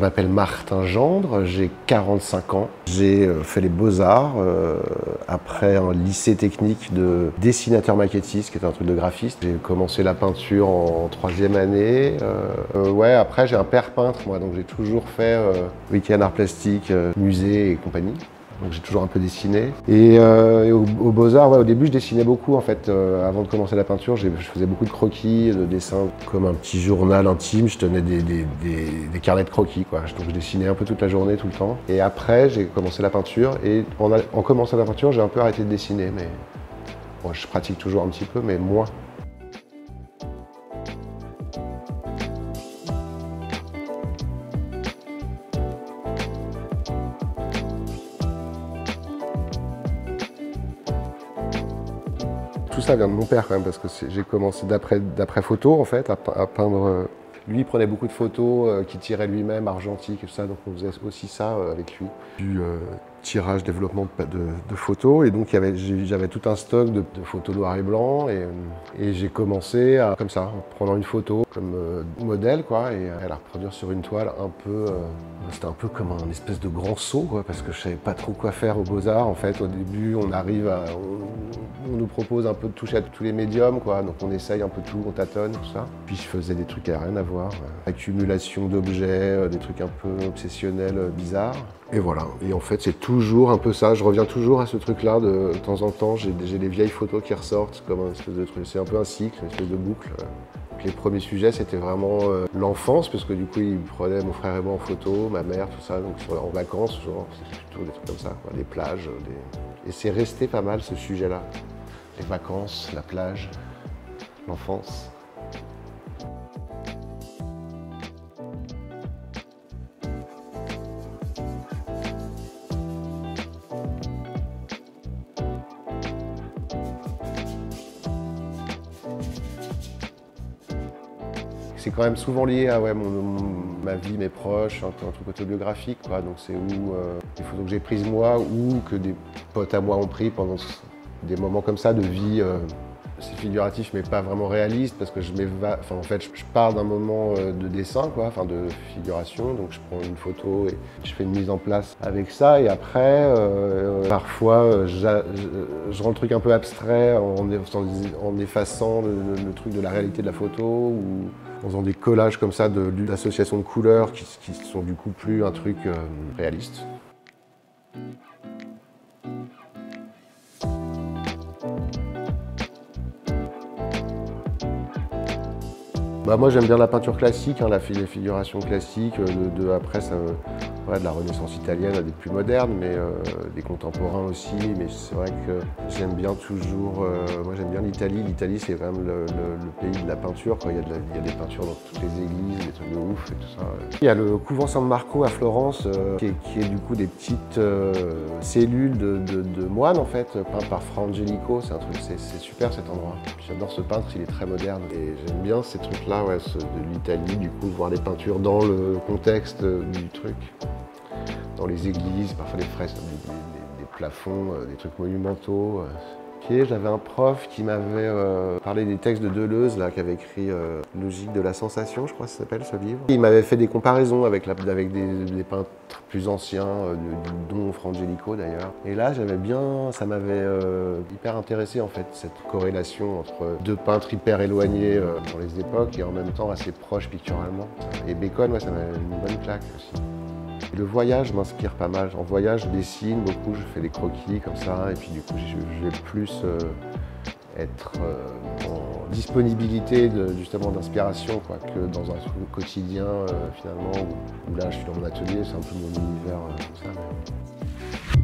m'appelle Martin Gendre, j'ai 45 ans. J'ai fait les Beaux-Arts après un lycée technique de dessinateur maquettiste, qui est un truc de graphiste. J'ai commencé la peinture en 3e année. Ouais, après j'ai un père peintre, moi, donc j'ai toujours fait week-end art plastique, musée et compagnie. Donc j'ai toujours un peu dessiné. Et aux Beaux-Arts, ouais, au début je dessinais beaucoup en fait. Avant de commencer la peinture, je faisais beaucoup de croquis, de dessins. Comme un petit journal intime, je tenais des carnets de croquis, quoi. Donc je dessinais un peu toute la journée, tout le temps. Et après, j'ai commencé la peinture. Et en commençant la peinture, j'ai un peu arrêté de dessiner. Mais bon, je pratique toujours un petit peu, mais moins. Tout ça vient de mon père quand même, parce que j'ai commencé d'après photo en fait, à peindre. Lui, il prenait beaucoup de photos qu'il tirait lui-même, argentiques et tout ça, donc on faisait aussi ça avec lui. Du tirage, développement de photos, et donc j'avais tout un stock de photos noir et blanc, et j'ai commencé à, comme ça, en prenant une photo comme modèle, quoi, et à la reproduire sur une toile un peu. C'était un peu comme un espèce de grand saut, quoi, parce que je savais pas trop quoi faire aux Beaux-Arts. En fait, au début, on nous propose un peu de toucher à tous les médiums, quoi, donc on essaye un peu tout, on tâtonne, tout ça. Puis je faisais des trucs qui n'avaient rien à voir, accumulation d'objets, des trucs un peu obsessionnels, bizarres. Et voilà, et en fait c'est toujours un peu ça, je reviens toujours à ce truc-là, de temps en temps j'ai les vieilles photos qui ressortent comme un espèce de truc, c'est un peu un cycle, une espèce de boucle. Les premiers sujets c'était vraiment l'enfance, parce que du coup ils prenaient mon frère et moi en photo, ma mère, tout ça, donc en vacances, genre, c'est plutôt des trucs comme ça, quoi, des plages, et c'est resté pas mal ce sujet-là, les vacances, la plage, l'enfance. C'est quand même souvent lié à ouais, ma vie, mes proches, un truc autobiographique, quoi. Donc c'est où les photos que j'ai prises moi ou que des potes à moi ont pris pendant des moments comme ça de vie. C'est figuratif mais pas vraiment réaliste, parce que en fait je pars d'un moment de dessin, quoi, enfin de figuration, donc je prends une photo et je fais une mise en place avec ça, et après parfois je rends le truc un peu abstrait en effaçant le truc de la réalité de la photo, ou en faisant des collages comme ça d'associations de couleurs qui sont du coup plus un truc réaliste. Bah moi j'aime bien la peinture classique, hein, les figurations classiques, après ça, ouais, de la Renaissance italienne à des plus modernes, mais des contemporains aussi. Mais c'est vrai que j'aime bien toujours, moi j'aime bien l'Italie. L'Italie c'est quand même le pays de la peinture, quoi. Il y a des peintures dans toutes les églises, des trucs de ouf et tout ça. Il y a le couvent San Marco à Florence, qui est du coup des petites cellules de moines en fait, peintes par Fra Angelico. C'est un truc, c'est super cet endroit. J'adore ce peintre, il est très moderne, et j'aime bien ces trucs-là. Ouais, de l'Italie, du coup, voir les peintures dans le contexte du truc, dans les églises, parfois des fresques, des plafonds, des trucs monumentaux. J'avais un prof qui m'avait parlé des textes de Deleuze, là, qui avait écrit Logique de la sensation, je crois que ça s'appelle ce livre. Il m'avait fait des comparaisons avec des peintres plus anciens, dont Fra Angelico d'ailleurs. Et là, ça m'avait hyper intéressé en fait, cette corrélation entre deux peintres hyper éloignés dans les époques et en même temps assez proches picturalement. Et Bacon, ouais, ça m'a une bonne claque aussi. Le voyage m'inspire pas mal. En voyage, je dessine beaucoup, je fais des croquis comme ça, et puis du coup, je vais plus être en disponibilité justement d'inspiration, quoi, que dans un truc quotidien finalement, où là je suis dans mon atelier, c'est un peu mon univers comme ça. Mais...